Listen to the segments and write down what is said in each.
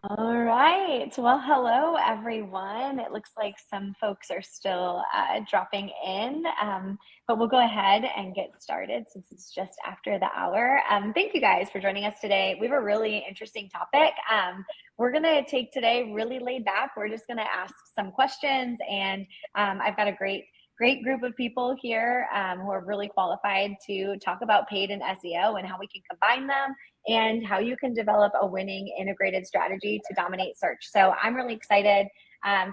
All right. Well, hello, everyone. It looks like some folks are still dropping in, but we'll go ahead and get started since it's just after the hour. Thank you guys for joining us today. We have a really interesting topic. We're going to take today really laid back. We're just going to ask some questions, and I've got a great group of people here who are really qualified to talk about paid and SEO and how we can combine them and how you can develop a winning integrated strategy to dominate search. So I'm really excited.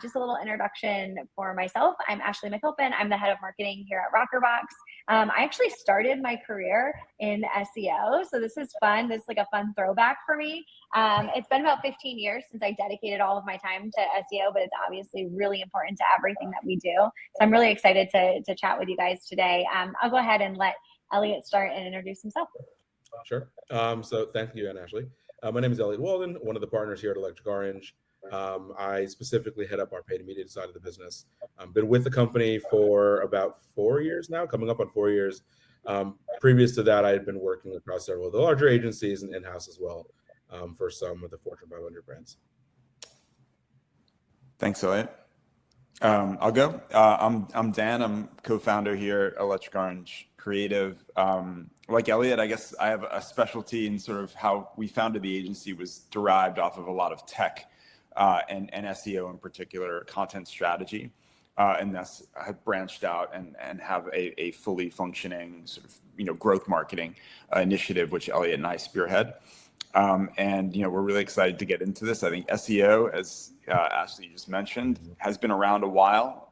Just a little introduction for myself. I'm Ashley McAlpin. I'm the head of marketing here at Rockerbox. I actually started my career in SEO, so this is fun. This is like a fun throwback for me. It's been about 15 years since I dedicated all of my time to SEO, but it's obviously really important to everything that we do. So I'm really excited to chat with you guys today. I'll go ahead and let Eliot start and introduce himself. Sure. So thank you, Ann Ashley. My name is Eliot Walden, one of the partners here at Electric Orange. I specifically head up our paid media side of the business. I've been with the company for about 4 years now, coming up on 4 years. Previous to that, I had been working across several of the larger agencies and in-house as well for some of the Fortune 500 brands. Thanks, Eliot. I'll go. I'm Dan. I'm co-founder here at Electric Orange Creative. Like Eliot, I guess I have a specialty in sort of how we founded the agency was derived off of a lot of tech and SEO in particular, content strategy. And thus have branched out and have a fully functioning sort of, growth marketing initiative, which Eliot and I spearhead. And we're really excited to get into this. I think SEO, as Ashley just mentioned, has been around a while,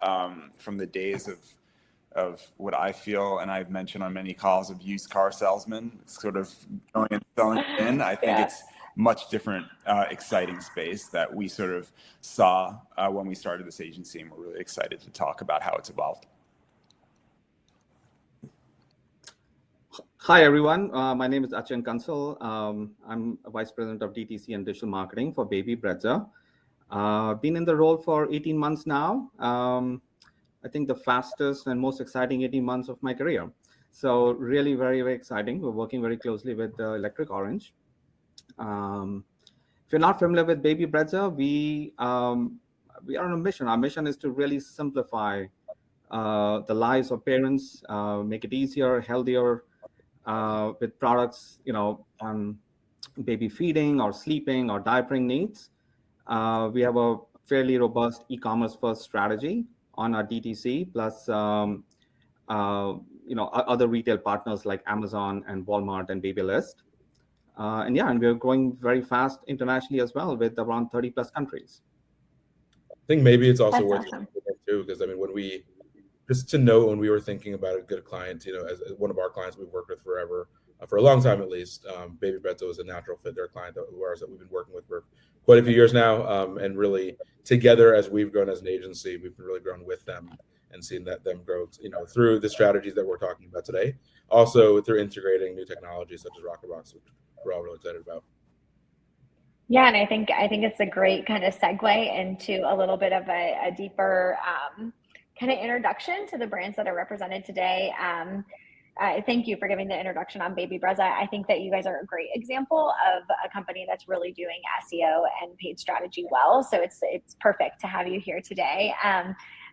from the days of what I feel, and I've mentioned on many calls, of used car salesmen, sort of going and selling in. I think it's much different, exciting space that we sort of saw when we started this agency, and we're really excited to talk about how it's evolved. Hi, everyone. My name is Achin Kansal. I'm a vice president of DTC and digital marketing for baby Brezza. Been in the role for 18 months now. I think the fastest and most exciting 18 months of my career. So really very, very exciting. We're working very closely with Electric Orange. If you're not familiar with baby Brezza, we are on a mission. Our mission is to really simplify the lives of parents, make it easier, healthier, with products, on baby feeding or sleeping or diapering needs. We have a fairly robust e-commerce first strategy on our DTC, plus other retail partners like Amazon and Walmart and Babylist. And we're growing very fast internationally as well, with around 30 plus countries. I think maybe it's also That's worth awesome. too, because when we were thinking about a good client, as one of our clients we've worked with forever, for a long time at least, baby Brezza was a natural fit. They're a client of ours that we've been working with for quite a few years now, and really together as we've grown as an agency, we've really grown with them and seen that them grow, through the strategies that we're talking about today. Also through integrating new technologies such as Rockerbox, which we're all really excited about. Yeah, and I think it's a great kind of segue into a little bit of a deeper kind of introduction to the brands that are represented today. Thank you for giving the introduction on baby Brezza. I think that you guys are a great example of a company that's really doing SEO and paid strategy well. So it's perfect to have you here today.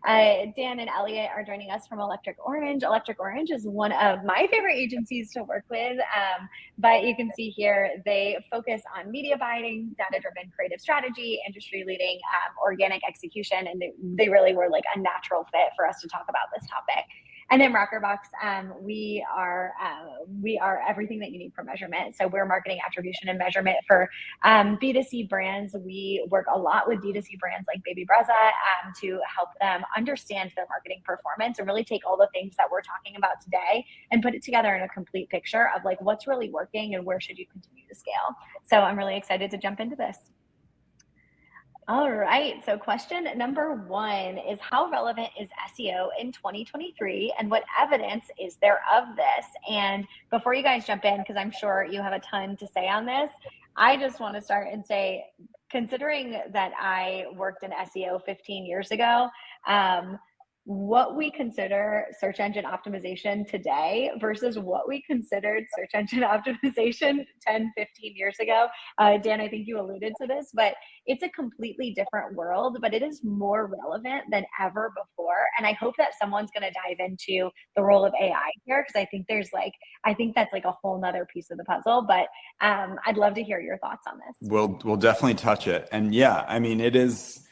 Dan and Eliot are joining us from Electric Orange. Electric Orange is one of my favorite agencies to work with, but you can see here they focus on media buying, data-driven creative strategy, industry-leading organic execution, and they really were like a natural fit for us to talk about this topic. And then Rockerbox, we are everything that you need for measurement. So we're marketing attribution and measurement for B2C brands. We work a lot with D2C brands like baby Brezza to help them understand their marketing performance and really take all the things that we're talking about today and put it together in a complete picture of like what's really working and where should you continue to scale. So I'm really excited to jump into this. All right, so question number 1 is, how relevant is SEO in 2023 and what evidence is there of this? And before you guys jump in, because I'm sure you have a ton to say on this, I just want to start and say, considering that I worked in SEO 15 years ago, what we consider search engine optimization today versus what we considered search engine optimization 10, 15 years ago. Dan, I think you alluded to this, but it's a completely different world, but it is more relevant than ever before. And I hope that someone's going to dive into the role of AI here, because I think that's like a whole nother piece of the puzzle, but I'd love to hear your thoughts on this. We'll definitely touch it. And yeah, I mean, it is,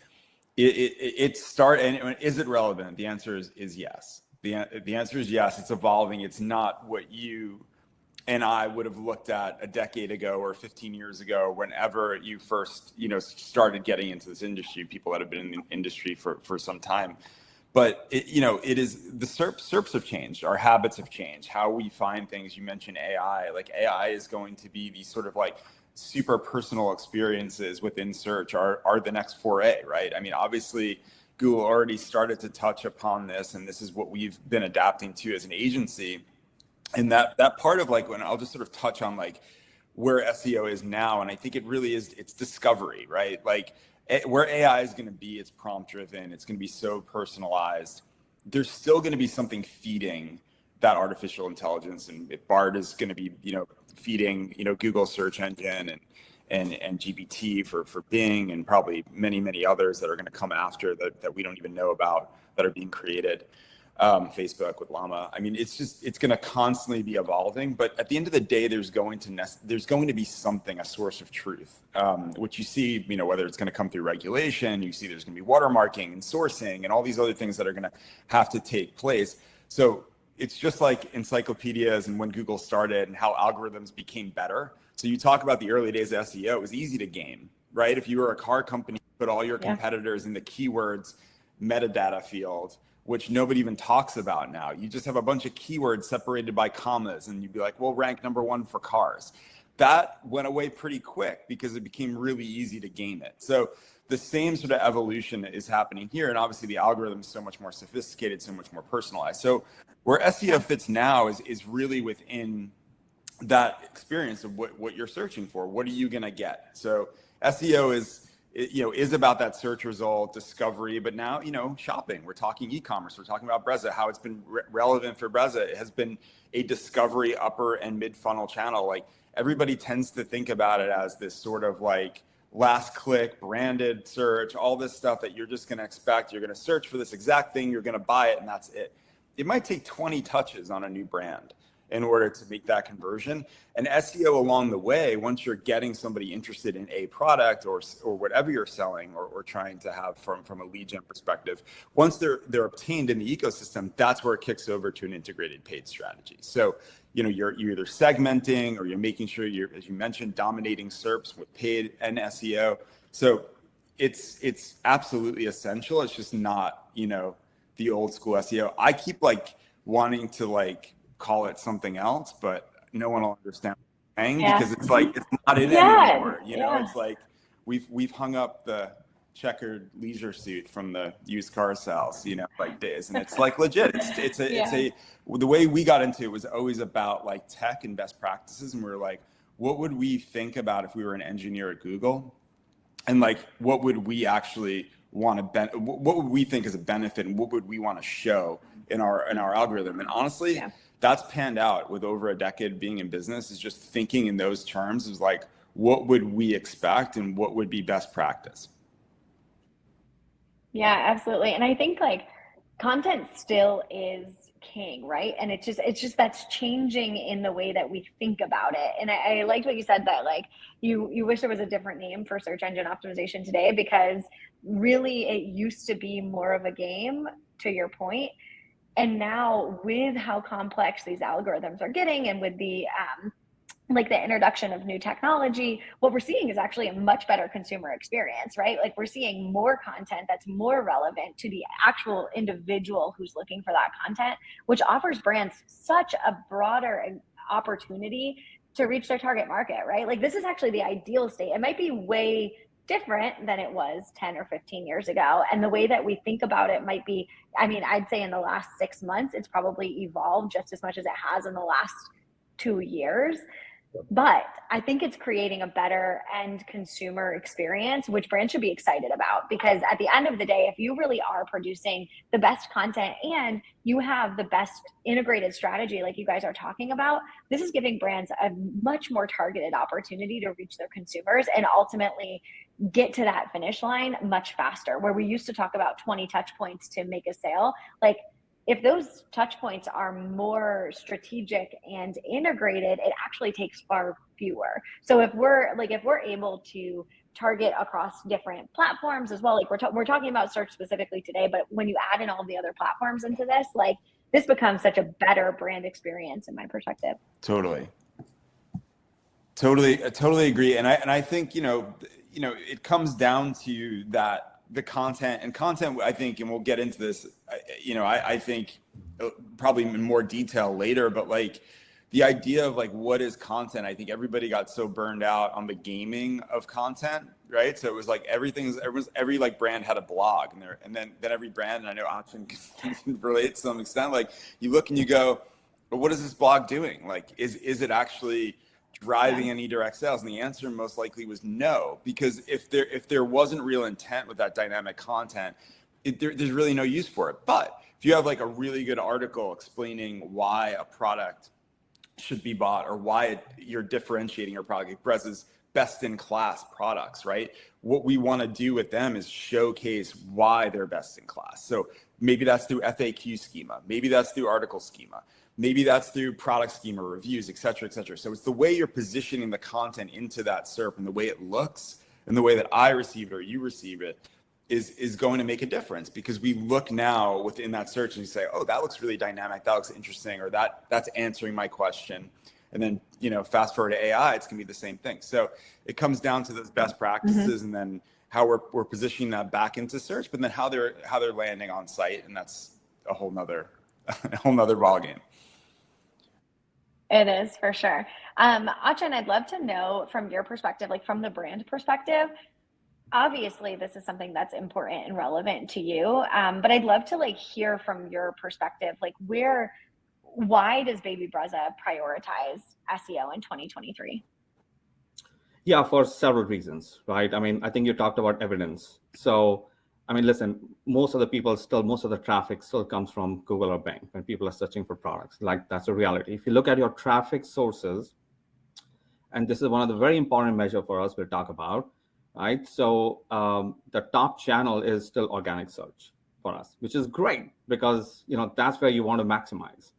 and is it relevant? The answer is yes. The answer is yes. It's evolving. It's not what you and I would have looked at a decade ago or 15 years ago, whenever you first, started getting into this industry, people that have been in the industry for some time. But it is, the SERPs have changed. Our habits have changed. How we find things. You mentioned AI. Like, AI is going to be these sort of like super personal experiences within search are the next foray, right? I mean, obviously Google already started to touch upon this, and this is what we've been adapting to as an agency. And that part of, like, when I'll just sort of touch on like where SEO is now, and I think it really is, it's discovery, right? Like, where AI is going to be, it's prompt driven, it's going to be so personalized. There's still going to be something feeding that artificial intelligence, and BART is going to be, feeding, Google search engine and GPT for Bing, and probably many others that are going to come after that we don't even know about, that are being created. Facebook with Llama. I mean, it's going to constantly be evolving, but at the end of the day, there's going to be something, a source of truth, which you see, whether it's going to come through regulation, you see there's going to be watermarking and sourcing and all these other things that are going to have to take place. So it's just like encyclopedias and when Google started and how algorithms became better. So you talk about the early days of SEO, it was easy to game, right? If you were a car company, you put all your competitors in the keywords metadata field, which nobody even talks about now. You just have a bunch of keywords separated by commas, and you'd be like, well, rank number one for cars. That went away pretty quick because it became really easy to game it. So the same sort of evolution is happening here. And obviously the algorithm is so much more sophisticated, so much more personalized. So where SEO fits now is really within that experience of what you're searching for. What are you going to get? So SEO is about that search result discovery, but now, shopping, we're talking e-commerce, we're talking about Brezza, how it's been relevant for Brezza. It has been a discovery upper and mid funnel channel. Like, everybody tends to think about it as this sort of like last click branded search, all this stuff that you're just going to expect. You're going to search for this exact thing, you're going to buy it, and that's it. It might take 20 touches on a new brand in order to make that conversion. And SEO along the way, once you're getting somebody interested in a product or whatever you're selling or trying to have from a lead gen perspective, once they're obtained in the ecosystem, that's where it kicks over to an integrated paid strategy. So, you're either segmenting or you're making sure you're, as you mentioned, dominating SERPs with paid and SEO. So it's absolutely essential. It's just not, the old school SEO. I keep wanting to call it something else, but no one will understand what I'm saying because it's it's not in anymore. It's like we've hung up the checkered leisure suit from the used car sales, days, and it's legit. The way we got into it was always about tech and best practices, and we were what would we think about if we were an engineer at Google, and what would we actually want to what would we think is a benefit, and what would we want to show in our algorithm? And honestly, that's panned out with over a decade being in business, is just thinking in those terms, is what would we expect and what would be best practice. Yeah, absolutely. And I think content still is king, right? And it's just that's changing in the way that we think about it. And I liked what you said, that you wish there was a different name for search engine optimization today, because really it used to be more of a game, to your point. And now with how complex these algorithms are getting, and with the the introduction of new technology, what we're seeing is actually a much better consumer experience, right? We're seeing more content that's more relevant to the actual individual who's looking for that content, which offers brands such a broader opportunity to reach their target market, right? This is actually the ideal state. It might be way different than it was 10 or 15 years ago. And the way that we think about it might be, I'd say in the last 6 months, it's probably evolved just as much as it has in the last 2 years. But I think it's creating a better end consumer experience, which brands should be excited about, because at the end of the day, if you really are producing the best content and you have the best integrated strategy like you guys are talking about, this is giving brands a much more targeted opportunity to reach their consumers and ultimately get to that finish line much faster. Where we used to talk about 20 touch points to make a sale, like if those touch points are more strategic and integrated, it actually takes far fewer. So if we're able to target across different platforms as well, like we're talking about search specifically today, but when you add in all the other platforms into this, like this becomes such a better brand experience in my perspective. Totally agree. And I think, it comes down to that, the content, I think, and we'll get into this, I think probably in more detail later, but like the idea of like, what is content? I think everybody got so burned out on the gaming of content, right? So it was like every like brand had a blog and then every brand, and I know Achin can relate to some extent, like you look and you go, well, what is this blog doing? Like, is it actually driving any direct sales? And the answer most likely was no, because if there wasn't real intent with that dynamic content, there's really no use for it. But if you have like a really good article explaining why a product should be bought or why you're differentiating your product, like Brezza's best in class products, right? What we want to do with them is showcase why they're best in class. So maybe that's through FAQ schema, maybe that's through article schema, maybe that's through product schema, reviews, et cetera, et cetera. So it's the way you're positioning the content into that SERP and the way it looks and the way that I receive it or you receive it is going to make a difference, because we look now within that search and you say, oh, that looks really dynamic, that looks interesting, or that's answering my question. And then, fast forward to AI, it's gonna be the same thing. So it comes down to those best practices and then how we're positioning that back into search, but then how they're landing on site. And that's a whole nother ballgame. It is, for sure. Achin, I'd love to know from your perspective, like from the brand perspective, obviously this is something that's important and relevant to you, but I'd love to like hear from your perspective, like why does Baby Brezza prioritize SEO in 2023? Yeah, for several reasons, right? I mean, I think you talked about evidence. So, I mean, listen, most of the traffic still comes from Google or Bing when people are searching for products. Like, that's a reality. If you look at your traffic sources, and this is one of the very important measures for us we'll talk about, right? So the top channel is still organic search for us, which is great because, that's where you want to maximize.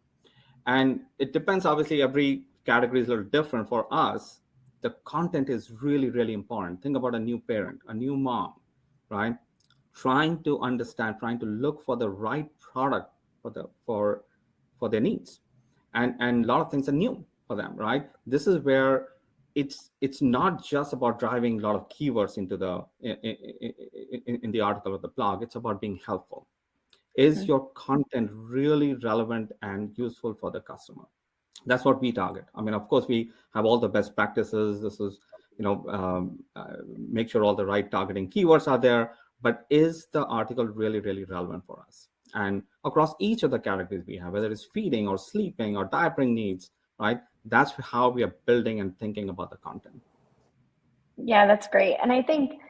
And it depends, obviously, every category is a little different. For us, the content is really, really important. Think about a new parent, a new mom, right? Trying to understand, trying to look for the right product for their needs. And a lot of things are new for them, right? This is where it's not just about driving a lot of keywords into in the article or the blog. It's about being helpful. Is your content really relevant and useful for the customer? That's what we target. I mean, of course, we have all the best practices. This is, make sure all the right targeting keywords are there. But is the article really, really relevant for us? And across each of the categories we have, whether it's feeding or sleeping or diapering needs, right? That's how we are building and thinking about the content. Yeah, that's great. And I think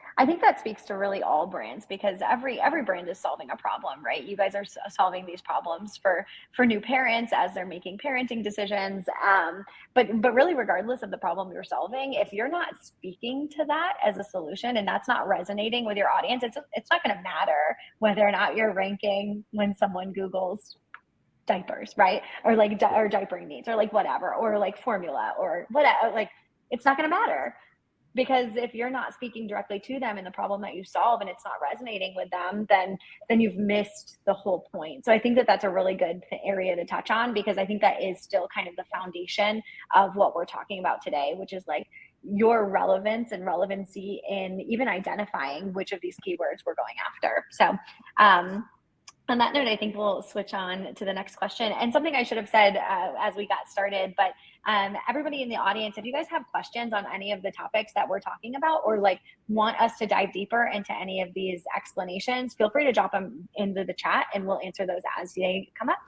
that speaks to really all brands, because every brand is solving a problem, right? You guys are solving these problems for new parents as they're making parenting decisions. But really, regardless of the problem you're solving, if you're not speaking to that as a solution and that's not resonating with your audience, it's not going to matter whether or not you're ranking when someone Googles diapers, right? Or like or diapering needs, or like whatever, or like formula, or whatever. Like, it's not going to matter. Because if you're not speaking directly to them and the problem that you solve and it's not resonating with them, then you've missed the whole point. So I think that that's a really good area to touch on, because I think that is still kind of the foundation of what we're talking about today, which is like your relevance and relevancy in even identifying which of these keywords we're going after. So on that note, I think we'll switch on to the next question. And something I should have said as we got started, but everybody in the audience, if you guys have questions on any of the topics that we're talking about, or like want us to dive deeper into any of these explanations, feel free to drop them into the chat and we'll answer those as they come up.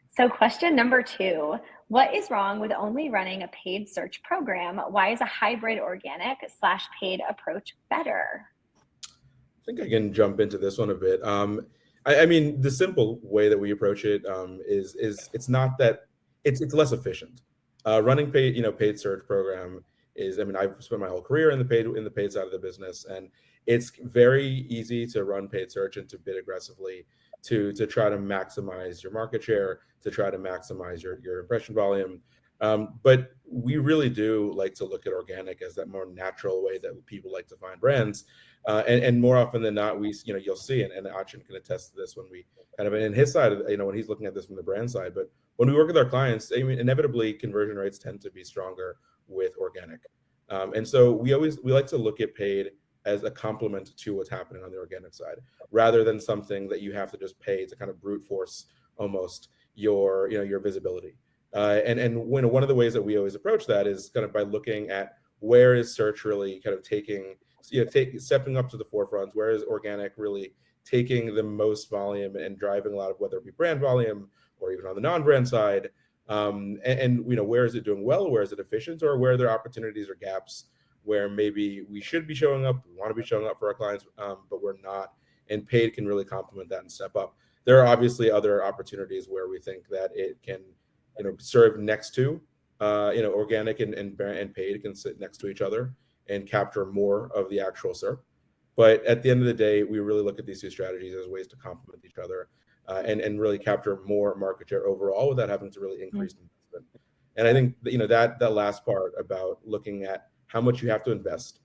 So question number 2, what is wrong with only running a paid search program? Why is a hybrid organic / paid approach better? I think I can jump into this one a bit. I mean, the simple way that we approach it is it's not that it's less efficient. Running paid search program is, I mean, I've spent my whole career in the paid side of the business, and it's very easy to run paid search and to bid aggressively to try to maximize your market share, to try to maximize your impression volume. But we really do like to look at organic as that more natural way that people like to find brands. And more often than not, you'll see, and Achin can attest to this when we kind of in his side, when he's looking at this from the brand side. But when we work with our clients, I mean, inevitably conversion rates tend to be stronger with organic. And so we like to look at paid as a complement to what's happening on the organic side, rather than something that you have to just pay to kind of brute force almost your visibility. And one of the ways that we always approach that is kind of by looking at where is search really kind of stepping up to the forefront, where is organic really taking the most volume and driving a lot of, whether it be brand volume or even on the non-brand side, and where is it doing well, where is it efficient, or where are there opportunities or gaps where maybe we should be showing up, we want to be showing up for our clients, but we're not, and paid can really complement that and step up. There are obviously other opportunities where we think that it can serve next to organic and paid can sit next to each other and capture more of the actual SERP. But at the end of the day, we really look at these two strategies as ways to complement each other and really capture more market share overall without having to really increase investment. And I think that last part about looking at how much you have to invest.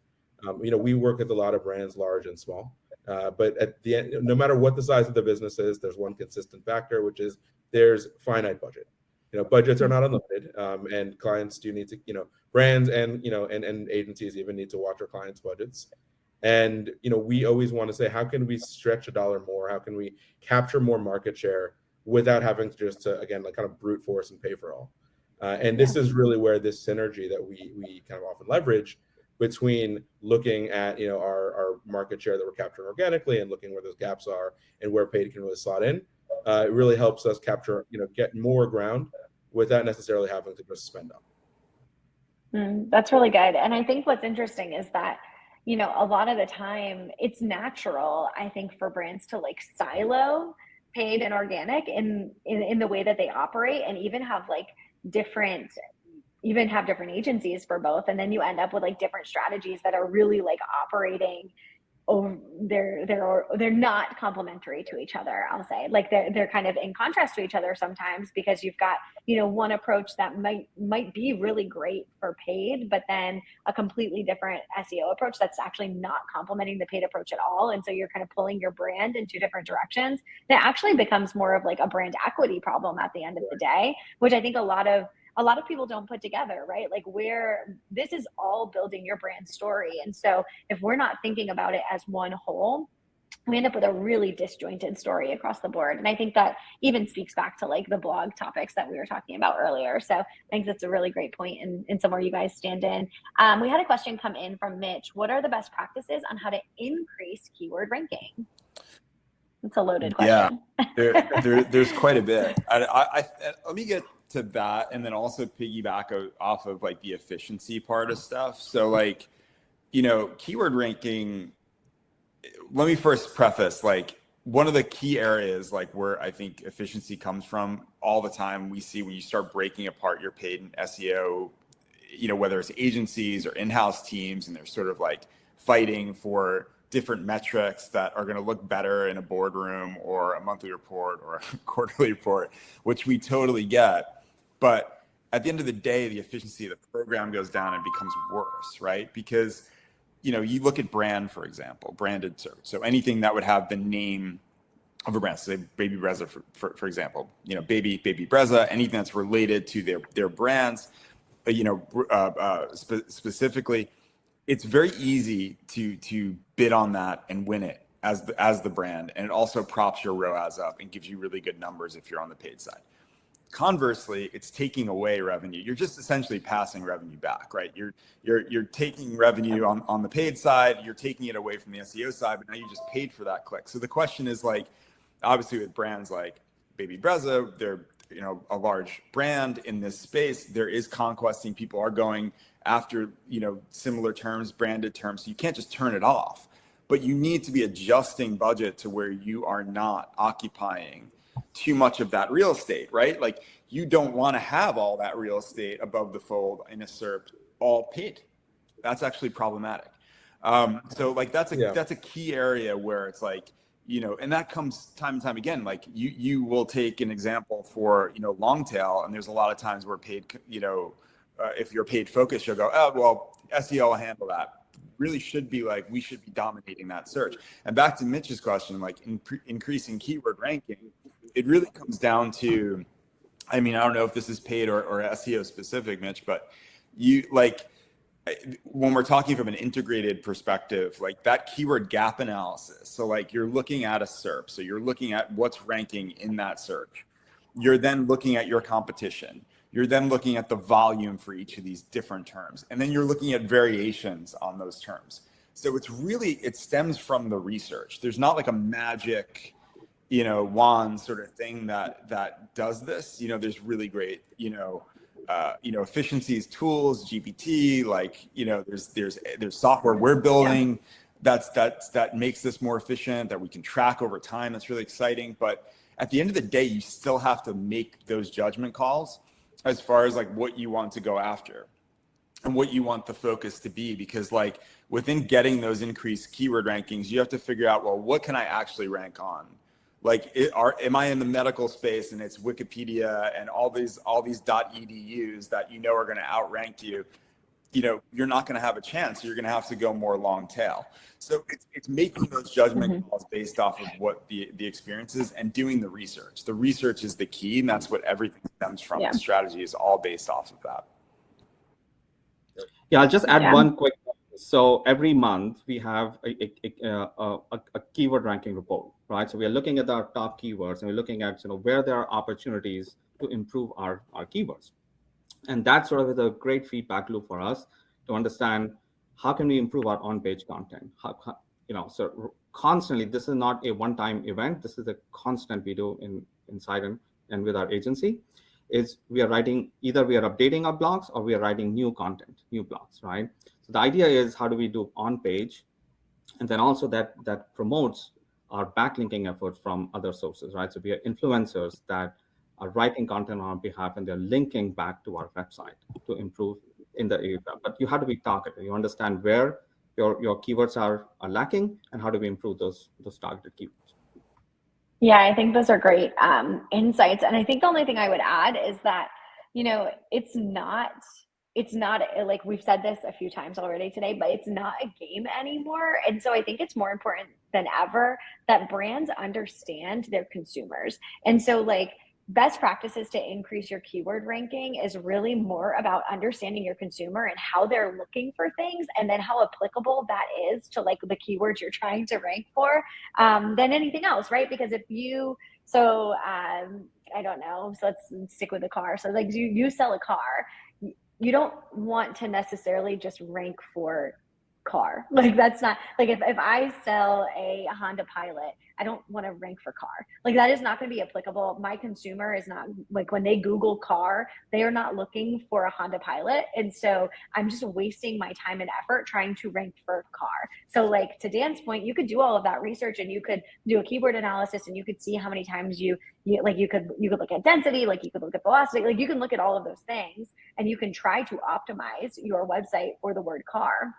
We work with a lot of brands, large and small, but at the end, no matter what the size of the business is, there's one consistent factor, which is there's finite budget. Budgets are not unlimited, and clients do need to, brands and agencies even need to watch our clients' budgets. And we always want to say, how can we stretch a dollar more? How can we capture more market share without having to just again, like kind of brute force and pay for all? And this is really where this synergy that we kind of often leverage between looking at our market share that we're capturing organically and looking where those gaps are and where paid can really slot in. It really helps us capture, get more ground without necessarily having to just spend up. That's really good. And I think what's interesting is that, a lot of the time it's natural, I think, for brands to like silo paid and organic in the way that they operate, and even have different agencies for both. And then you end up with different strategies that are really operating. They're not complementary to each other. I'll say they're kind of in contrast to each other sometimes, because you've got one approach that might be really great for paid, but then a completely different SEO approach that's actually not complementing the paid approach at all. And so you're kind of pulling your brand in two different directions. That actually becomes more of a brand equity problem at the end of the day, which I think a lot of people don't put together, right? Where this is all building your brand story. And so if we're not thinking about it as one whole, we end up with a really disjointed story across the board. And I think that even speaks back to the blog topics that we were talking about earlier. So I think that's a really great point and somewhere you guys stand in. We had a question come in from Mitch. What are the best practices on how to increase keyword ranking? It's a loaded question. Yeah, there's quite a bit. I let me get to that, and then also piggyback off of the efficiency part of stuff. So keyword ranking, let me first preface one of the key areas where I think efficiency comes from all the time. We see when you start breaking apart your paid and SEO, whether it's agencies or in-house teams, and they're sort of fighting for different metrics that are going to look better in a boardroom or a monthly report or a quarterly report, which we totally get. But at the end of the day, the efficiency of the program goes down and becomes worse, right? Because, you look at brand, for example, branded search. So anything that would have the name of a brand, say Baby Brezza, for example, Baby Brezza, anything that's related to their brands, specifically, it's very easy to bid on that and win it as the brand. And it also props your ROAS up and gives you really good numbers if you're on the paid side. Conversely, it's taking away revenue. You're just essentially passing revenue back, right? You're taking revenue on the paid side, you're taking it away from the SEO side, but now you just paid for that click. So the question is obviously with brands like Baby Brezza, a large brand in this space. There is conquesting. People are going after, similar terms, branded terms. So you can't just turn it off, but you need to be adjusting budget to where you are not occupying too much of that real estate, right? Like, you don't want to have all that real estate above the fold in a SERP all paid. That's actually problematic. So like that's a key area where it's like, and that comes time and time again. Like you will take an example for, long tail, and there's a lot of times where paid, if you're paid focused, you'll go, oh, well, SEO will handle that. Really should be like, we should be dominating that search. And back to Mitch's question, like increasing keyword ranking, it really comes down to, I mean, I don't know if this is paid or SEO specific, Mitch, but when we're talking from an integrated perspective, like that keyword gap analysis. So like you're looking at a SERP. So you're looking at what's ranking in that search. You're then looking at your competition. You're then looking at the volume for each of these different terms. And then you're looking at variations on those terms. So it stems from the research. There's not like a magic, wand sort of thing that does this. There's really great, efficiencies tools, GPT, like, there's software we're building that makes this more efficient, that we can track over time. That's really exciting. But at the end of the day, you still have to make those judgment calls as far as like what you want to go after and what you want the focus to be, because like within getting those increased keyword rankings, you have to figure out, well, what can I actually rank on? Like, am I in the medical space and it's Wikipedia and all these .edus that are going to outrank you? You're not going to have a chance. You're going to have to go more long tail. So it's making those judgment calls based off of what the experience is and doing the research. The research is the key, and that's what everything stems from. The strategy is all based off of that. Yeah, I'll just add one quick. So every month we have a keyword ranking report, right? So we are looking at our top keywords and we're looking at where there are opportunities to improve our keywords, and that sort of is a great feedback loop for us to understand how can we improve our on-page content. So constantly, this is not a one-time event. This is a constant we do inside and with our agency. Is we are updating our blogs or we are writing new content, new blogs, right? So the idea is, how do we do on page, and then also that promotes our backlinking efforts from other sources, right? So we are influencers that are writing content on our behalf, and they're linking back to our website to improve in the area. But you have to be targeted. You understand where your keywords are lacking, and how do we improve those targeted keywords. Yeah, I think those are great insights. And I think the only thing I would add is that, it's not like we've said this a few times already today, but it's not a game anymore. And so I think it's more important than ever that brands understand their consumers. And so like best practices to increase your keyword ranking is really more about understanding your consumer and how they're looking for things, and then how applicable that is to like the keywords you're trying to rank for than anything else, right? Because if you, I don't know, so let's stick with the car. So like you sell a car, you don't want to necessarily just rank for car. Like that's not, like if I sell a Honda Pilot, I don't want to rank for car. Like that is not going to be applicable. My consumer is not, like when they Google car, they are not looking for a Honda Pilot. And so I'm just wasting my time and effort trying to rank for car. So like to Dan's point, you could do all of that research and you could do a keyword analysis and you could see how many times you could look at density, like you could look at velocity, like you can look at all of those things and you can try to optimize your website for the word car.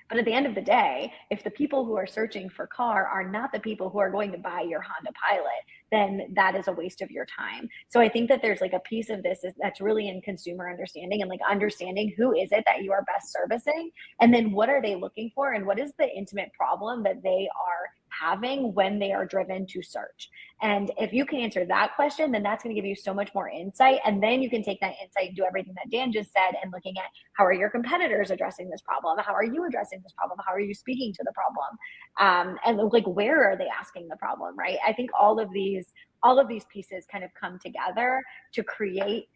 But at the end of the day, if the people who are searching for car are not the people who are going to buy your Honda Pilot, then that is a waste of your time. So I think that there's like a piece of this that's really in consumer understanding and like understanding who is it that you are best servicing, and then what are they looking for, and what is the intimate problem that they are having when they are driven to search. And if you can answer that question, then that's going to give you so much more insight. And then you can take that insight and do everything that Dan just said and looking at how are your competitors addressing this problem? How are you addressing this problem? How are you speaking to the problem? And like, where are they asking the problem, right? I think all of these pieces kind of come together to create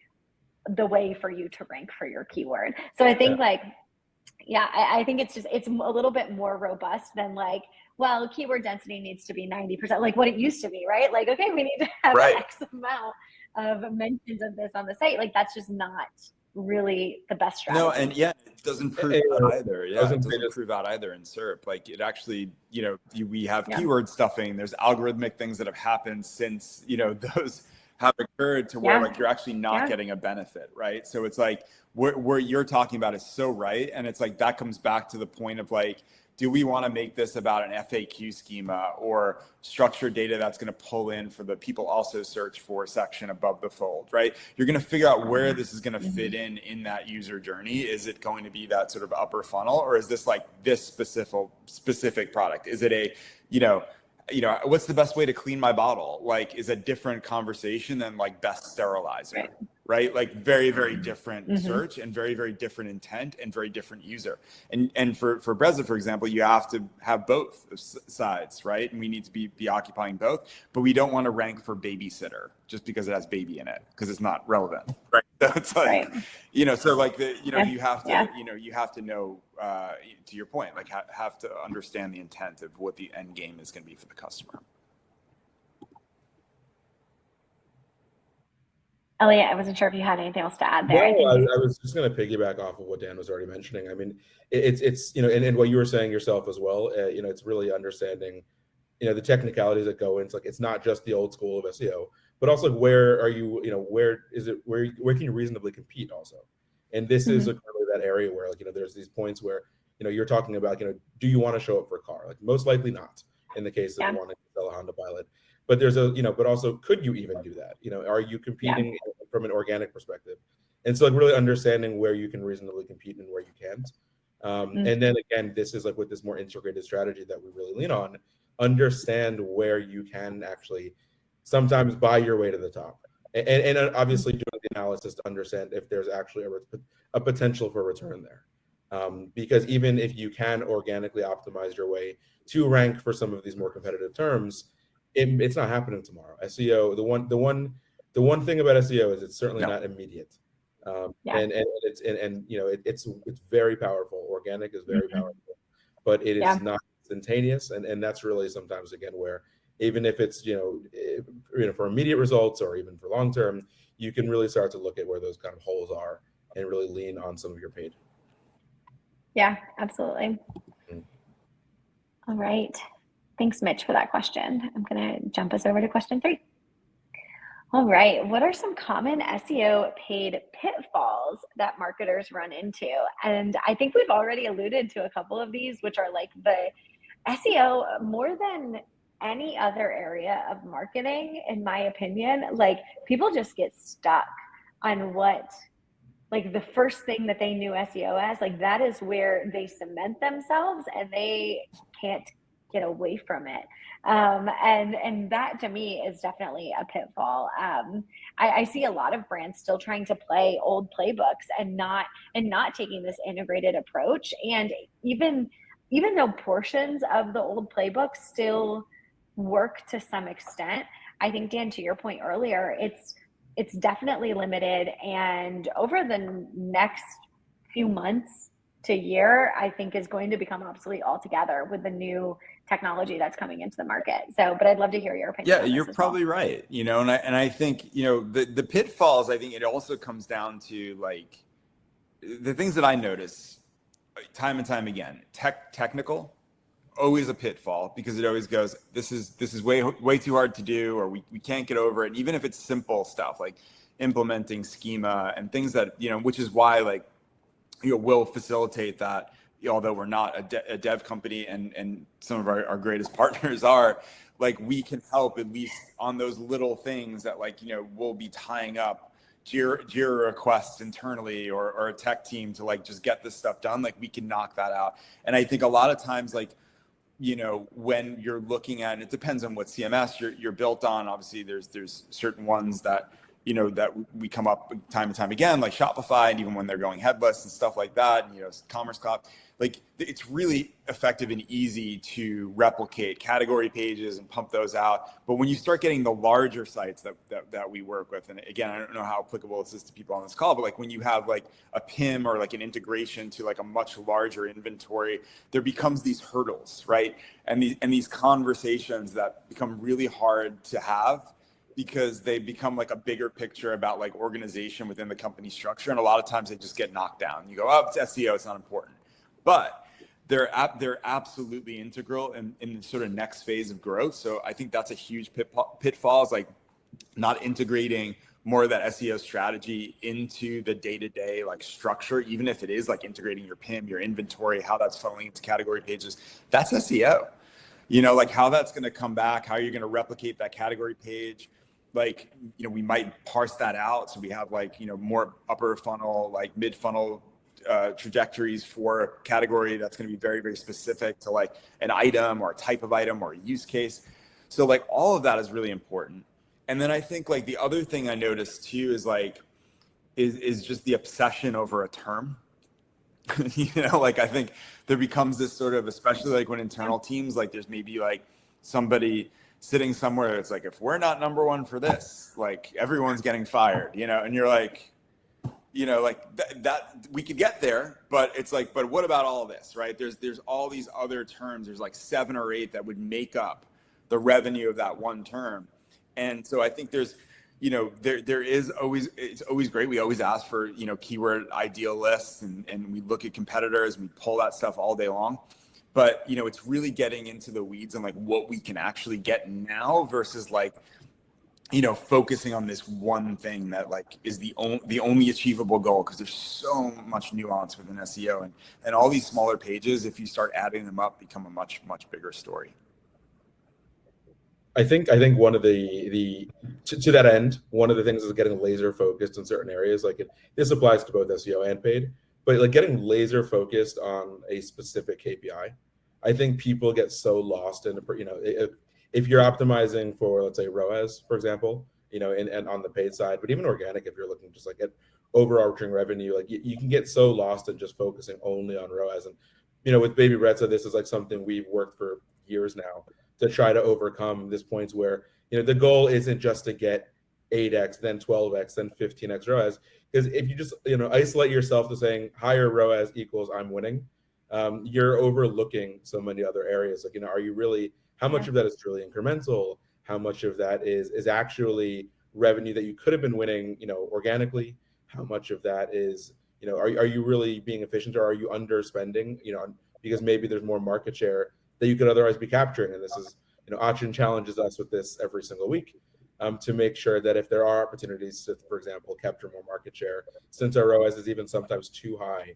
the way for you to rank for your keyword. So I think I think it's a little bit more robust than like, well, keyword density needs to be 90%, like what it used to be, right? Like, okay, we need to have X amount. of mentions of this on the site. Like that's just not really the best strategy. No, and yeah, it doesn't prove out either. Yeah, it doesn't prove out either in SERP. Like it actually, we have keyword stuffing. There's algorithmic things that have happened since, those have occurred to where like you're actually not getting a benefit, right? So it's like where you're talking about is so right. And it's like that comes back to the point of like, do we want to make this about an FAQ schema or structured data that's going to pull in for the people also search for section above the fold, right? You're going to figure out where this is going to fit in that user journey. Is it going to be that sort of upper funnel, or is this like this specific product? Is it a, what's the best way to clean my bottle? Like, is a different conversation than like best sterilizer, right? Like very, very different search and very, very different intent and very different user. And for Brezza, for example, you have to have both sides, right? And we need to be occupying both, but we don't want to rank for babysitter just because it has baby in it, because it's not relevant, right? So it's like, so like you have to, you have to know, to your point, like have to understand the intent of what the end game is going to be for the customer. Eliot, I wasn't sure if you had anything else to add there. No, I was just going to piggyback off of what Dan was already mentioning. I mean, it's and what you were saying yourself as well. It's really understanding, the technicalities that go into, like, it's not just the old school of SEO, but also where are you, where can you reasonably compete also? And this is really that area where, like, there's these points where, you're talking about, do you want to show up for a car? Like, most likely not in the case of wanting to sell a Honda Pilot. But there's but also, could you even do that? Are you competing from an organic perspective? And so, like, really understanding where you can reasonably compete and where you can't. And then again, this is like with this more integrated strategy that we really lean on, understand where you can actually sometimes buy your way to the top. And obviously doing the analysis to understand if there's actually a potential for return there. Because even if you can organically optimize your way to rank for some of these more competitive terms, it's not happening tomorrow. SEO, the one thing about SEO is it's certainly not immediate. And it's very powerful. Organic is very powerful, but it is not instantaneous. And that's really sometimes, again, where even if it's, for immediate results or even for long term, you can really start to look at where those kind of holes are and really lean on some of your paid. Yeah, absolutely. All right. Thanks, Mitch, for that question. I'm going to jump us over to question 3. All right. What are some common SEO paid pitfalls that marketers run into? And I think we've already alluded to a couple of these, which are like the SEO, more than any other area of marketing, in my opinion, like people just get stuck on what, like the first thing that they knew SEO as, like that is where they cement themselves and they can't get away from it. And that to me is definitely a pitfall. I see a lot of brands still trying to play old playbooks and not taking this integrated approach. And even though portions of the old playbook still work to some extent, I think, Dan, to your point earlier, it's definitely limited. And over the next few months to year, I think is going to become obsolete altogether with the new technology that's coming into the market. So, but I'd love to hear your opinion. Yeah, you're probably right. And I think, the pitfalls, I think it also comes down to like the things that I notice time and time again, technical, always a pitfall, because it always goes, this is way too hard to do, or we can't get over it. And even if it's simple stuff like implementing schema and things that, which is why like, we'll facilitate that, although we're not a dev company, and some of our greatest partners are, like, we can help at least on those little things that, like, we'll be tying up Jira requests internally or a tech team to like just get this stuff done. Like, we can knock that out. And I think a lot of times, like, when you're looking at, and it depends on what CMS you're built on. Obviously there's certain ones that that we come up time and time again, like Shopify, and even when they're going headless and stuff like that, Commerce Cloud, like it's really effective and easy to replicate category pages and pump those out. But when you start getting the larger sites that we work with, and again, I don't know how applicable this is to people on this call, but like when you have like a PIM or like an integration to like a much larger inventory, there becomes these hurdles, right? And these conversations that become really hard to have because they become like a bigger picture about like organization within the company structure. And a lot of times they just get knocked down. You go, oh, it's SEO, it's not important. But they're absolutely integral in the sort of next phase of growth. So I think that's a huge pitfall, is like not integrating more of that SEO strategy into the day-to-day like structure, even if it is like integrating your PIM, your inventory, how that's funneling into category pages. That's SEO. You know, like how that's going to come back, how you're going to replicate that category page. Like, you know, we might parse that out. So we have like, you know, more upper funnel, like mid funnel trajectories for category that's going to be very, very specific to like an item or a type of item or a use case. So like all of that is really important. And then I think like the other thing I noticed too is like, is just the obsession over a term. You know, like I think there becomes this sort of, especially like when internal teams, like there's maybe like somebody sitting somewhere, it's like, if we're not number one for this, like everyone's getting fired, you know, and you're like, you know, like that we could get there, but it's like, but what about all this, right? There's all these other terms. There's like 7 or 8 that would make up the revenue of that one term. And so I think there's, you know, there is always, it's always great. We always ask for, you know, keyword ideal lists and we look at competitors and we pull that stuff all day long. But, you know, it's really getting into the weeds and like what we can actually get now versus like, you know, focusing on this one thing that like is the only achievable goal, because there's so much nuance within SEO and all these smaller pages, if you start adding them up, become a much bigger story. I think one of the to that end, one of the things is getting laser focused in certain areas. Like this applies to both SEO and paid, but like getting laser focused on a specific KPI. I think people get so lost in, you know, if you're optimizing for, let's say, ROAS, for example, you know, and on the paid side, but even organic, if you're looking just like at overarching revenue, like you can get so lost in just focusing only on ROAS. And, you know, with Baby Brezza, this is like something we've worked for years now to try to overcome this point where, you know, the goal isn't just to get 8x, then 12x, then 15x ROAS. Because if you just, you know, isolate yourself to saying higher ROAS equals I'm winning, you're overlooking so many other areas. Like, you know, are you really, how much of that is truly incremental? How much of that is actually revenue that you could have been winning, you know, organically? How much of that is, you know, are you really being efficient, or are you underspending, you know, because maybe there's more market share that you could otherwise be capturing? And this is, you know, Achin challenges us with this every single week to make sure that if there are opportunities to, for example, capture more market share, since our ROAS is even sometimes too high,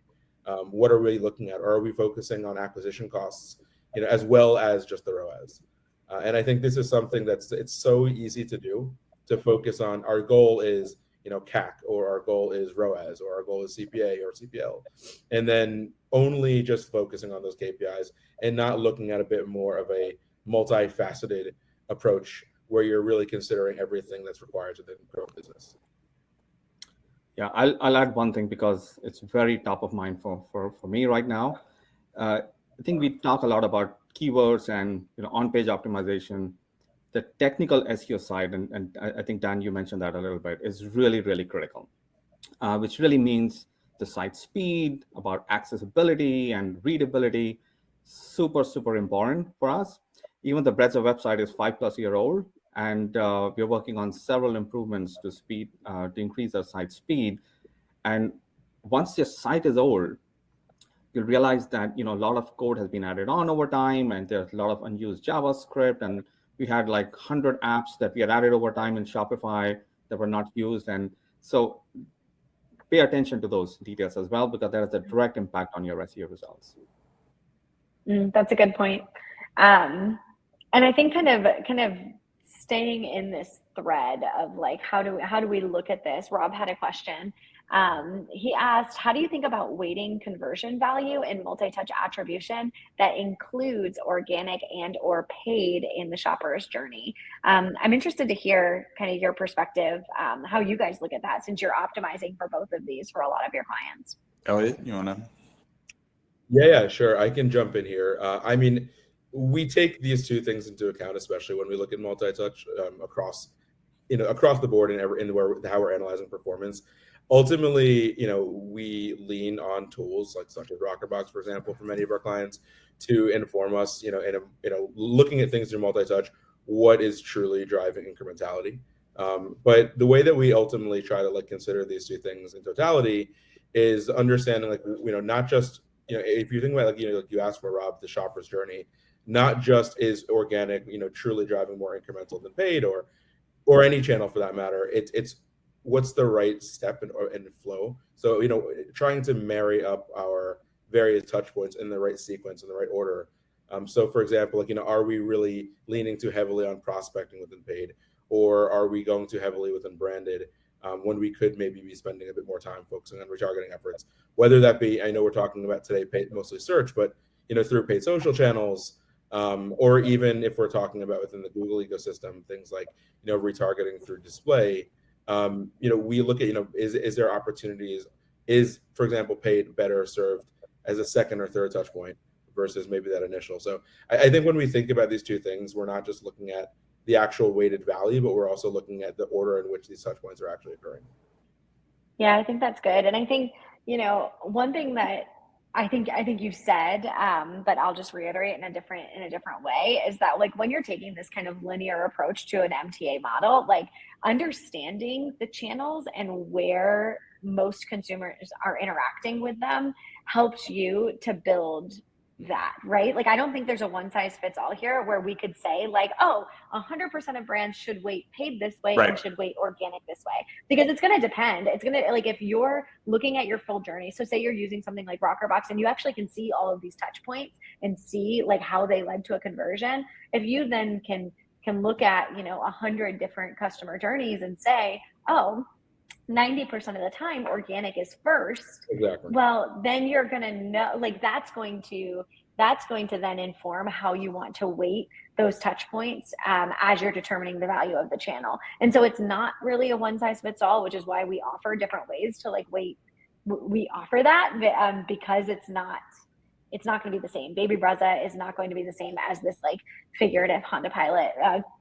what are we looking at? Or are we focusing on acquisition costs, you know, as well as just the ROAS? And I think this is something it's so easy to do, to focus on our goal is, you know, CAC, or our goal is ROAS, or our goal is CPA or CPL, and then only just focusing on those KPIs and not looking at a bit more of a multifaceted approach where you're really considering everything that's required to grow a business. Yeah, I'll add one thing because it's very top of mind for me right now. I think we talk a lot about keywords and, you know, on-page optimization. The technical SEO side, and I think, Dan, you mentioned that a little bit, is really, really critical, which really means the site speed, about accessibility and readability, super important for us. Even the Brezza website is 5+ year old, and we're working on several improvements to speed, to increase our site speed. And once your site is old, you'll realize that, you know, a lot of code has been added on over time, and there's a lot of unused JavaScript, and we had like 100 apps that we had added over time in Shopify that were not used. And so pay attention to those details as well, because there is a direct impact on your SEO results. That's a good point. And I think kind of staying in this thread of like, how do we look at this? Rob had a question. He asked, how do you think about weighting conversion value in multi-touch attribution that includes organic and or paid in the shopper's journey? I'm interested to hear kind of your perspective, how you guys look at that, since you're optimizing for both of these for a lot of your clients. Eliot, you want to? Yeah, sure. I can jump in here. I mean, we take these two things into account, especially when we look at multi-touch across the board and how we're analyzing performance. Ultimately, you know, we lean on tools such as Rockerbox, for example, for many of our clients to inform us, you know, looking at things through multi-touch, what is truly driving incrementality. But the way that we ultimately try to like consider these two things in totality is understanding like, not just, if you think about like, like you asked for, Rob, the shopper's journey, not just is organic, truly driving more incremental than paid, or any channel for that matter. It's what's the right step and flow. So, trying to marry up our various touch points in the right sequence, in the right order. So for example, like, are we really leaning too heavily on prospecting within paid, or are we going too heavily within branded, when we could maybe be spending a bit more time focusing on retargeting efforts, whether that be, I know we're talking about today paid, mostly search, but, through paid social channels, or even if we're talking about within the Google ecosystem, things like, retargeting through display. We look at, is there opportunities, is, for example, paid better served as a second or third touch point versus maybe that initial. So I think when we think about these two things, we're not just looking at the actual weighted value, but we're also looking at the order in which these touch points are actually occurring. Yeah, I think that's good. And I think, one thing that I think you said, but I'll just reiterate in a different way, is that like when you're taking this kind of linear approach to an MTA model, like understanding the channels and where most consumers are interacting with them helps you to build that, right? Like I don't think there's a one size fits all here where we could say like, oh, 100% of brands should weight paid this way and should weight organic this way, because it's going to depend. It's going to, like, if you're looking at your full journey, so say you're using something like Rockerbox and you actually can see all of these touch points and see like how they led to a conversion. If you then can look at 100 different customer journeys and say, oh, 90% of the time organic is first. Exactly. Well, then you're going to know, like that's going to then inform how you want to weight those touch points, as you're determining the value of the channel. And so it's not really a one size fits all, which is why we offer different ways to like weight. We offer that, because it's not going to be the same. Baby Brezza is not going to be the same as this like figurative Honda Pilot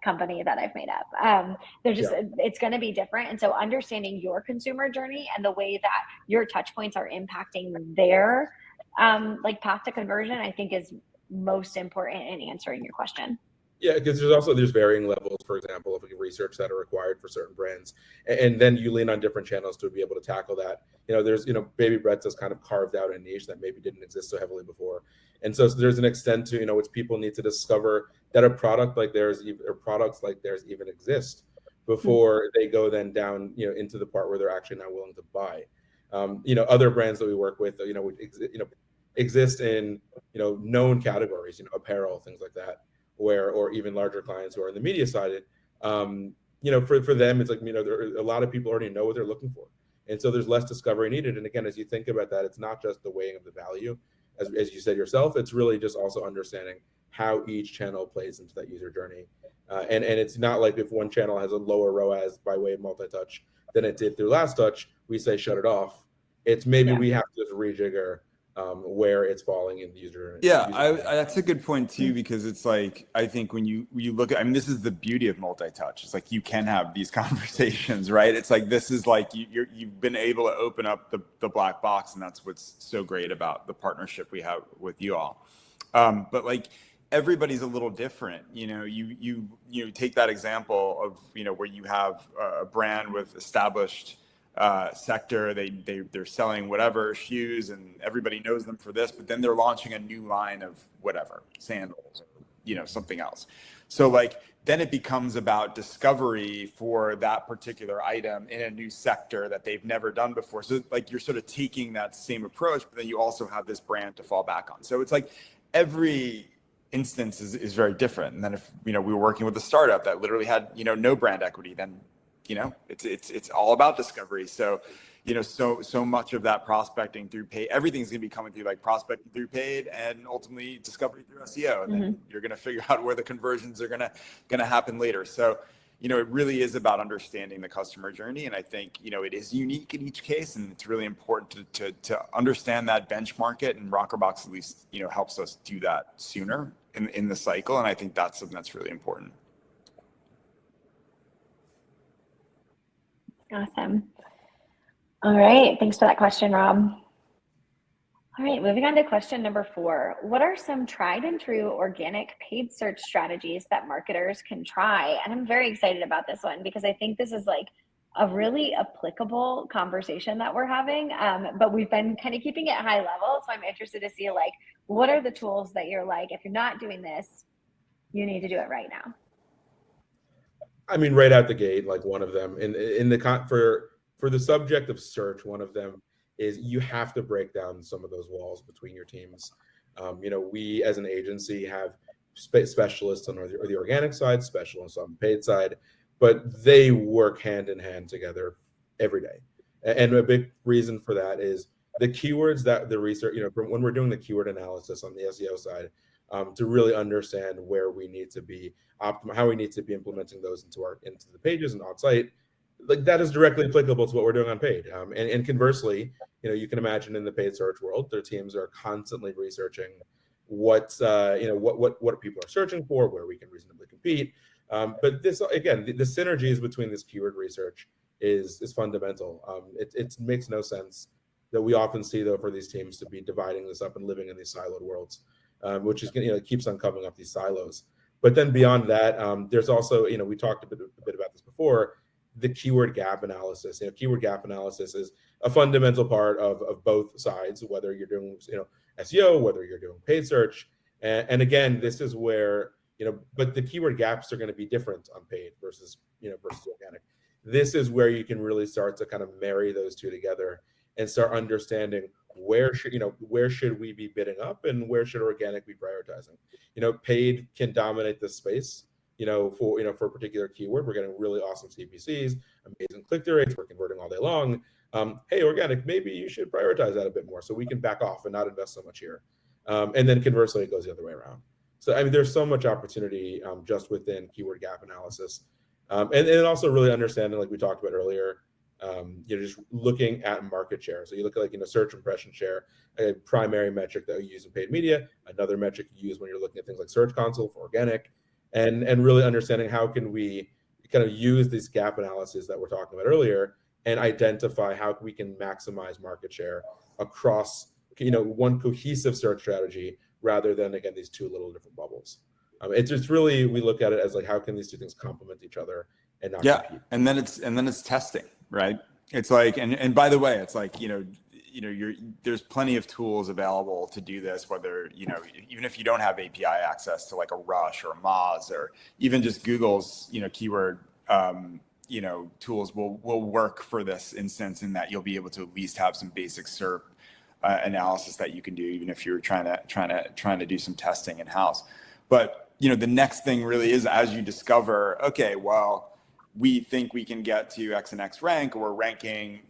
company that I've made up. It's going to be different. And so understanding your consumer journey and the way that your touch points are impacting their like path to conversion, I think is most important in answering your question. Yeah, because there's varying levels, for example, of research that are required for certain brands, and then you lean on different channels to be able to tackle that. There's Baby Brezza's kind of carved out a niche that maybe didn't exist so heavily before, and so there's an extent to which people need to discover that a product like theirs or products like theirs even exist before they go then down into the part where they're actually not willing to buy. Other brands that we work with exist in known categories, apparel, things like that, or even larger clients who are in the media side, for them, it's like, a lot of people already know what they're looking for. And so there's less discovery needed. And again, as you think about that, it's not just the weighing of the value, as you said yourself, it's really just also understanding how each channel plays into that user journey. And it's not like if one channel has a lower ROAS by way of multi-touch than it did through last touch, we say shut it off. It's maybe we have to just rejigger where it's falling in the user. That's a good point too, because it's like, I think when you look at, this is the beauty of multi-touch. It's like you can have these conversations, right? It's like, this is like you've been able to open up the black box, and that's what's so great about the partnership we have with you all. But like everybody's a little different. You take that example of where you have a brand with established sector, they're selling whatever shoes and everybody knows them for this, but then they're launching a new line of whatever, sandals or something else. So like then it becomes about discovery for that particular item in a new sector that they've never done before. So like you're sort of taking that same approach, but then you also have this brand to fall back on. So it's like every instance is very different. And then if we were working with a startup that literally had no brand equity, then it's all about discovery. So, so much of that prospecting through paid, everything's going to be coming through like prospecting through paid and ultimately discovery through SEO. And then you're going to figure out where the conversions are going to happen later. So, it really is about understanding the customer journey. And I think, it is unique in each case, and it's really important to understand that, benchmark it, and Rockerbox at least, helps us do that sooner in the cycle. And I think that's something that's really important. Awesome. All right. Thanks for that question, Rob. All right, moving on to question number 4. What are some tried and true organic paid search strategies that marketers can try? And I'm very excited about this one because I think this is like a really applicable conversation that we're having, but we've been kind of keeping it high level. So I'm interested to see like, what are the tools that you're like, if you're not doing this, you need to do it right now? I mean, right out the gate, like one of them for the subject of search, one of them is you have to break down some of those walls between your teams. We as an agency have specialists on the organic side, specialists on the paid side, but they work hand in hand together every day. And a big reason for that is the keywords that the research, when we're doing the keyword analysis on the SEO side, to really understand where we need to be how we need to be implementing those into the pages and on site, like that is directly applicable to what we're doing on paid. And conversely, you can imagine in the paid search world, their teams are constantly researching what people are searching for, where we can reasonably compete. But this, again, the synergies between this keyword research is fundamental. It makes no sense that we often see, though, for these teams to be dividing this up and living in these siloed worlds, which is, it keeps on covering up these silos. But then beyond that, there's also, we talked a bit about this before, the keyword gap analysis. Keyword gap analysis is a fundamental part of both sides, whether you're doing SEO, whether you're doing paid search. And again, this is where, but the keyword gaps are going to be different on paid versus organic. This is where you can really start to kind of marry those two together and start understanding where should we be bidding up and where should organic be prioritizing. Paid can dominate this space. For a particular keyword, we're getting really awesome CPCs, amazing click-through rates, we're converting all day long. Hey, organic, maybe you should prioritize that a bit more so we can back off and not invest so much here. And then conversely, it goes the other way around. So, there's so much opportunity just within keyword gap analysis. And also really understanding, like we talked about earlier, just looking at market share. So you look at search impression share, a primary metric that you use in paid media, another metric you use when you're looking at things like Search Console for organic. And really understanding how can we kind of use these gap analysis that we're talking about earlier and identify how we can maximize market share across one cohesive search strategy rather than, again, these two little different bubbles. It's really, we look at it as like, how can these two things complement each other and not compete? And then it's testing, right? It's like, and by the way, it's like, there's plenty of tools available to do this, whether, even if you don't have API access to like a Rush or a Moz, or even just Google's, keyword, tools will work for this instance, in that you'll be able to at least have some basic SERP analysis that you can do, even if you're trying to do some testing in house. But, the next thing really is, as you discover, okay, well, we think we can get to X and X rank, or we're ranking,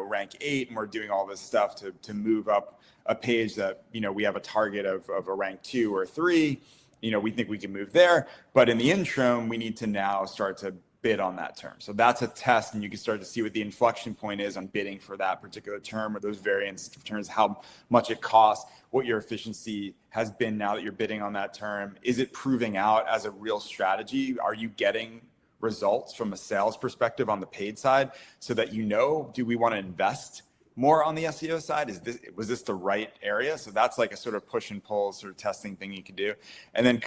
rank 8, and we're doing all this stuff to move up a page that, we have a target of a rank 2 or 3, we think we can move there. But in the interim, we need to now start to bid on that term. So that's a test, and you can start to see what the inflection point is on bidding for that particular term, or those variants of terms, how much it costs, what your efficiency has been now that you're bidding on that term. Is it proving out as a real strategy? Are you getting results from a sales perspective on the paid side, so that do we want to invest more on the SEO side? Was this the right area? So that's like a sort of push and pull sort of testing thing you can do. And then,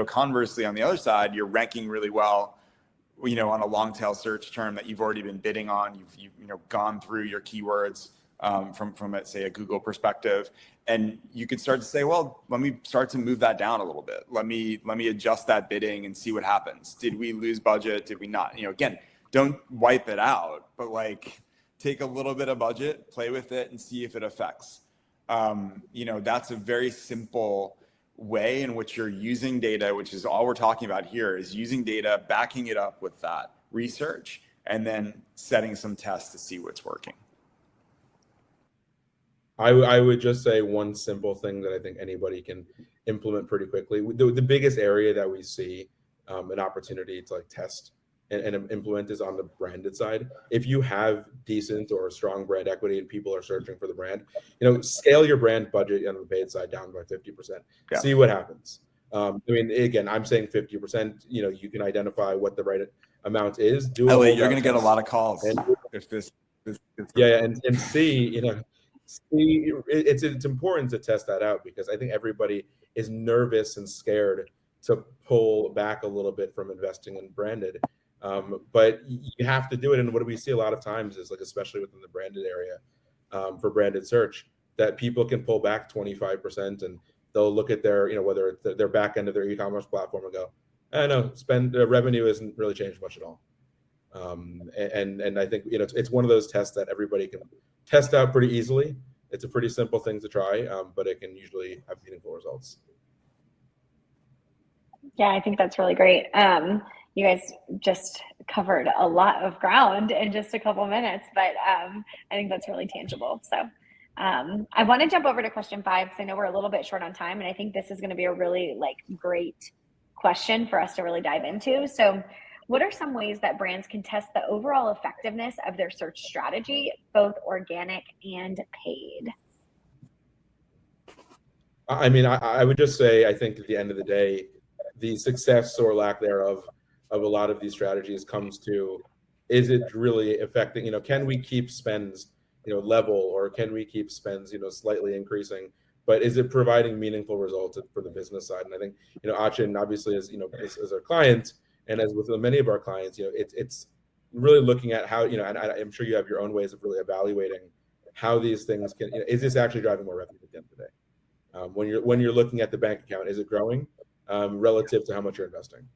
conversely, on the other side, you're ranking really well, on a long tail search term that you've already been bidding on. You've gone through your keywords from let's say a Google perspective, and you could start to say, well, let me start to move that down a little bit. Let me adjust that bidding and see what happens. Did we lose budget? Did we not? Again, don't wipe it out, but like take a little bit of budget, play with it, and see if it affects. That's a very simple way in which you're using data, which is all we're talking about here, is using data, backing it up with that research, and then setting some tests to see what's working. I would just say one simple thing that I think anybody can implement pretty quickly. The biggest area that we see an opportunity to like test and implement is on the branded side. If you have decent or strong brand equity and people are searching for the brand, scale your brand budget on the paid side down by 50%. Yeah. See what happens. Again, I'm saying 50%. You can identify what the right amount is. Eliot, you're going to get a lot of calls if this. Yeah, and see, it's important to test that out, because I think everybody is nervous and scared to pull back a little bit from investing in branded. But you have to do it. And what we see a lot of times is, like, especially within the branded area, for branded search, that people can pull back 25%, and they'll look at their, whether it's their back end of their e-commerce platform, and go, I know, revenue isn't really changed much at all. And I think, it's one of those tests that everybody can test out pretty easily. It's a pretty simple thing to try, but it can usually have meaningful results. Yeah, I think that's really great. You guys just covered a lot of ground in just a couple minutes, but I think that's really tangible. So I want to jump over to question 5, because I know we're a little bit short on time, and I think this is going to be a really great question for us to really dive into. So what are some ways that brands can test the overall effectiveness of their search strategy, both organic and paid? I mean, I would just say, I think at the end of the day, the success or lack thereof of a lot of these strategies comes to, is it really affecting, can we keep spends, level, or can we keep spends, slightly increasing, but is it providing meaningful results for the business side? And I think, Achin obviously is, as our client, and as with many of our clients, it's really looking at how, and I'm sure you have your own ways of really evaluating how these things can, is this actually driving more revenue at the end of the day? When you're looking at the bank account, is it growing relative to how much you're investing?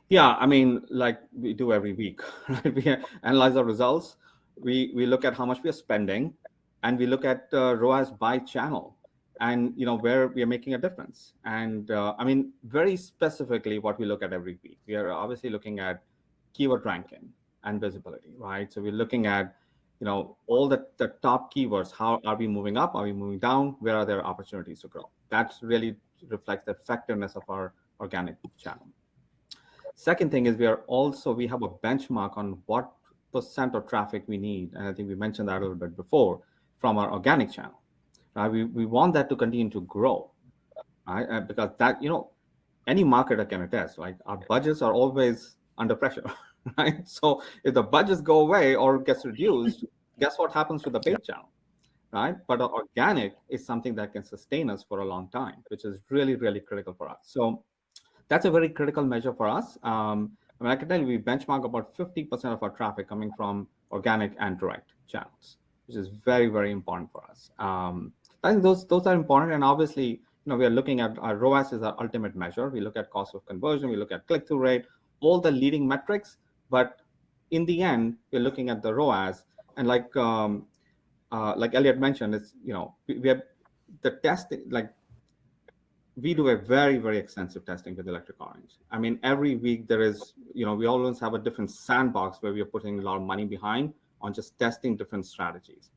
Yeah, I mean, like we do every week, right? We analyze our results. We look at how much we are spending, and we look at ROAS by channel, and where we are making a difference. And I mean, very specifically, what we look at every week, we are obviously looking at keyword ranking and visibility, right? So we're looking at all the top keywords. How are we moving up? Are we moving down? Where are there opportunities to grow? That really reflects the effectiveness of our organic channel. Second thing is we have a benchmark on what % of traffic we need, and I think we mentioned that a little bit before, from our organic channel. Right? We want that to continue to grow, right? Because that any marketer can attest, right? Our budgets are always under pressure, right? So if the budgets go away or gets reduced, guess what happens with the paid channel, right? But organic is something that can sustain us for a long time, which is really, really critical for us. So that's a very critical measure for us. I mean, I can tell you, we benchmark about 50% of our traffic coming from organic and direct channels, which is very, very important for us. I think those are important. And obviously, we are looking at our ROAS is our ultimate measure. We look at cost of conversion, we look at click-through rate, all the leading metrics. But in the end, we're looking at the ROAS. And like Eliot mentioned, it's we have the testing, we do a very, very extensive testing with Electric Orange. I mean, every week there is, we always have a different sandbox where we are putting a lot of money behind on just testing different strategies.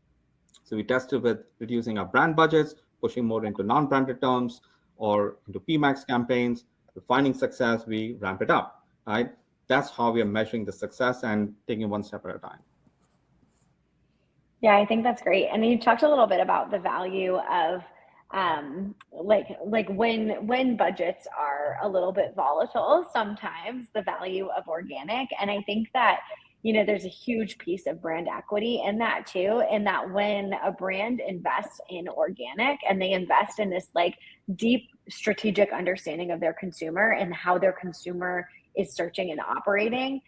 So we tested with reducing our brand budgets, pushing more into non-branded terms or into PMAX campaigns. Finding success, we ramp it up, right? That's how we are measuring the success and taking one step at a time. Yeah, I think that's great. And you talked a little bit about the value of when budgets are a little bit volatile, sometimes the value of organic. And I think that, there's a huge piece of brand equity in that too. And that when a brand invests in organic and they invest in this deep strategic understanding of their consumer and how their consumer is searching and operating,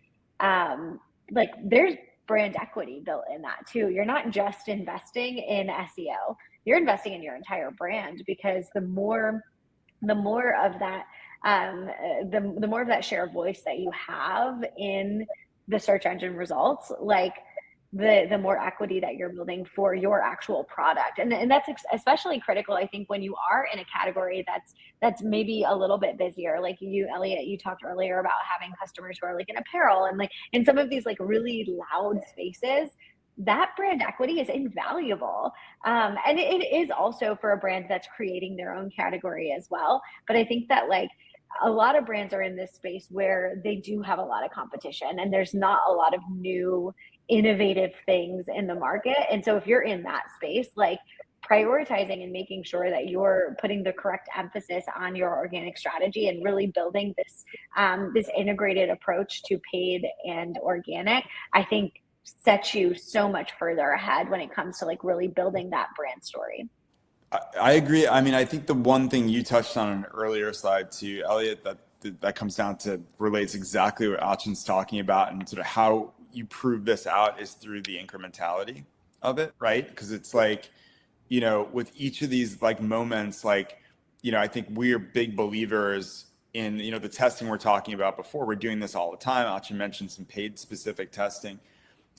there's brand equity built in that too. You're not just investing in SEO, you're investing in your entire brand, because the more of that the more of that share of voice that you have in the search engine results, the more equity that you're building for your actual product. And that's especially critical, I think, when you are in a category that's maybe a little bit busier. Like you, Eliot, you talked earlier about having customers who are in apparel and in some of these really loud spaces. That brand equity is invaluable. And it is also for a brand that's creating their own category as well. But I think that a lot of brands are in this space where they do have a lot of competition and there's not a lot of new innovative things in the market. And so if you're in that space, prioritizing and making sure that you're putting the correct emphasis on your organic strategy and really building this this integrated approach to paid and organic, I think sets you so much further ahead when it comes to like really building that brand story. I agree. I mean, I think the one thing you touched on an earlier slide too, Eliot, that comes down to relates exactly what Achin's talking about, and sort of how you prove this out is through the incrementality of it, right? Because it's like, you know, with each of these like moments, like, you know, I think we're big believers in, you know, the testing we're talking about before. We're doing this all the time. Achin mentioned some paid specific testing.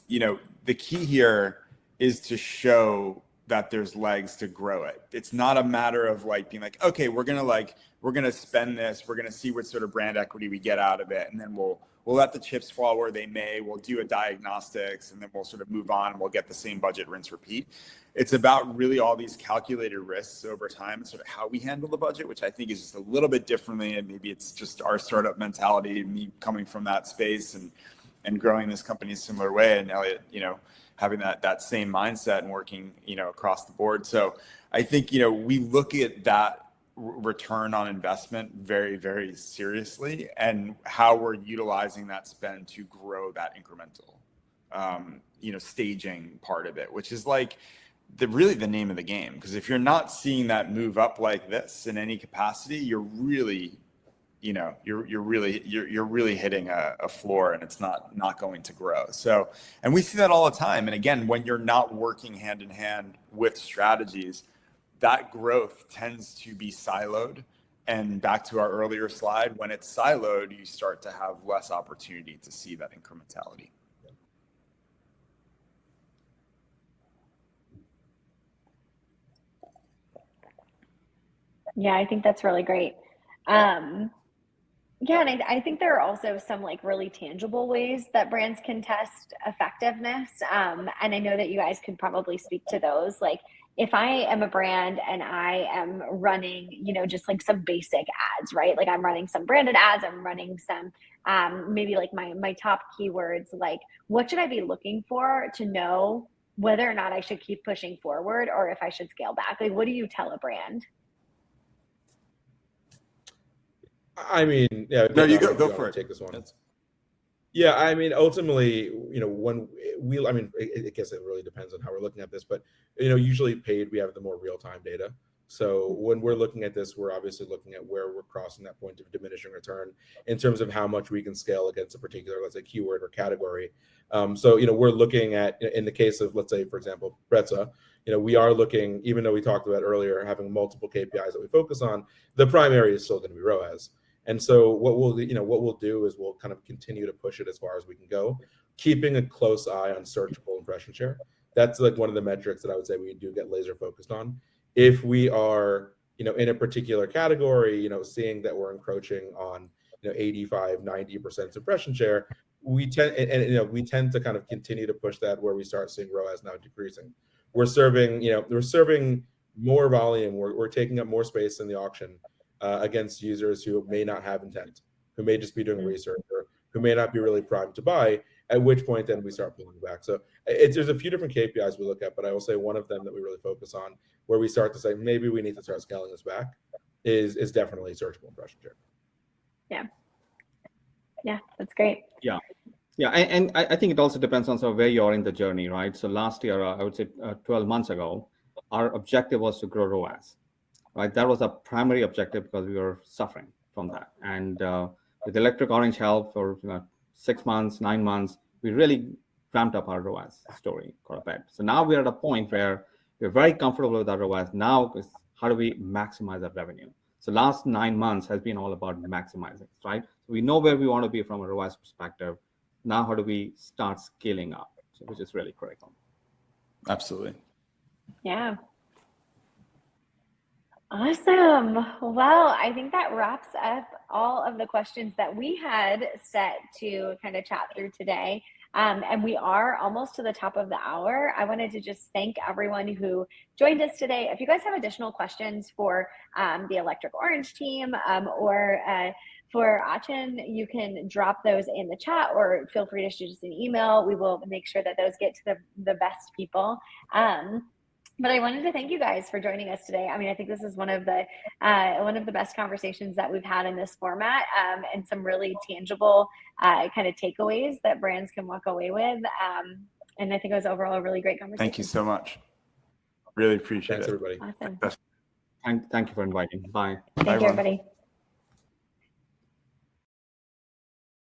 You know, the key here is to show that there's legs to grow it. It's not a matter of like being like, okay, we're gonna spend this, we're gonna see what sort of brand equity we get out of it, and then we'll let the chips fall where they may. We'll do a diagnostics, and then we'll sort of move on, and we'll get the same budget, rinse, repeat. It's about really all these calculated risks over time, and sort of how we handle the budget, which I think is just a little bit differently, and maybe it's just our startup mentality, me coming from that space and growing this company a similar way, and Eliot, you know, having that same mindset and working, you know, across the board. So I think, you know, we look at that return on investment very, very seriously, and how we're utilizing that spend to grow that incremental, you know, staging part of it, which is like really the name of the game. Because if you're not seeing that move up like this in any capacity, you're really, you know, you're really hitting a floor, and it's not going to grow. So, and we see that all the time. And again, when you're not working hand in hand with strategies, that growth tends to be siloed. And back to our earlier slide, when it's siloed, you start to have less opportunity to see that incrementality. Yeah, I think that's really great. Yeah, and I think there are also some like really tangible ways that brands can test effectiveness. And I know that you guys could probably speak to those. Like, if I am a brand and I am running, you know, just like some basic ads, right? Like I'm running some branded ads, I'm running some maybe like my top keywords, like what should I be looking for to know whether or not I should keep pushing forward or if I should scale back? Like, what do you tell a brand? I mean, yeah. No, you go for it. Take this one. Yeah, I mean, ultimately, you know, when I mean, I guess it really depends on how we're looking at this, but, you know, usually paid, we have the more real-time data. So when we're looking at this, we're obviously looking at where we're crossing that point of diminishing return in terms of how much we can scale against a particular, let's say, keyword or category. So, you know, we're looking at, in the case of, let's say, for example, Brezza, you know, we are looking, even though we talked about earlier having multiple KPIs that we focus on, the primary is still going to be ROAS. And so what we'll do is we'll kind of continue to push it as far as we can go, keeping a close eye on searchable impression share. That's like one of the metrics that I would say we do get laser focused on. If we are, you know, in a particular category, you know, seeing that we're encroaching on, you know, 85, 90% impression share, we tend to kind of continue to push that, where we start seeing ROAS now decreasing. We're serving more volume. We're taking up more space in the auction. Against users who may not have intent, who may just be doing research, or who may not be really primed to buy, at which point then we start pulling back. So there's a few different KPIs we look at, but I will say one of them that we really focus on, where we start to say maybe we need to start scaling this back, is definitely searchable impression share. Yeah, that's great. Yeah, and I think it also depends on sort of where you are in the journey, right? So last year, I would say 12 months ago, our objective was to grow ROAS. Right, that was our primary objective because we were suffering from that. And with Electric Orange help for 6 months, 9 months, we really ramped up our ROAS story quite a bit. So now we're at a point where we're very comfortable with our ROAS. Now, how do we maximize our revenue? So last 9 months has been all about maximizing, right? So we know where we want to be from a ROAS perspective. Now, how do we start scaling up, which is really critical. Absolutely. Yeah. Awesome. Well, I think that wraps up all of the questions that we had set to kind of chat through today. And we are almost to the top of the hour. I wanted to just thank everyone who joined us today. If you guys have additional questions for the Electric Orange team or for Achin, you can drop those in the chat, or feel free to shoot us an email. We will make sure that those get to the best people. But I wanted to thank you guys for joining us today. I mean, I think this is one of the best conversations that we've had in this format, and some really tangible kind of takeaways that brands can walk away with. And I think it was overall a really great conversation. Thank you so much. Really appreciate Thanks, it. everybody. Awesome. Thank you for inviting. Bye. Thank you, everyone. everybody.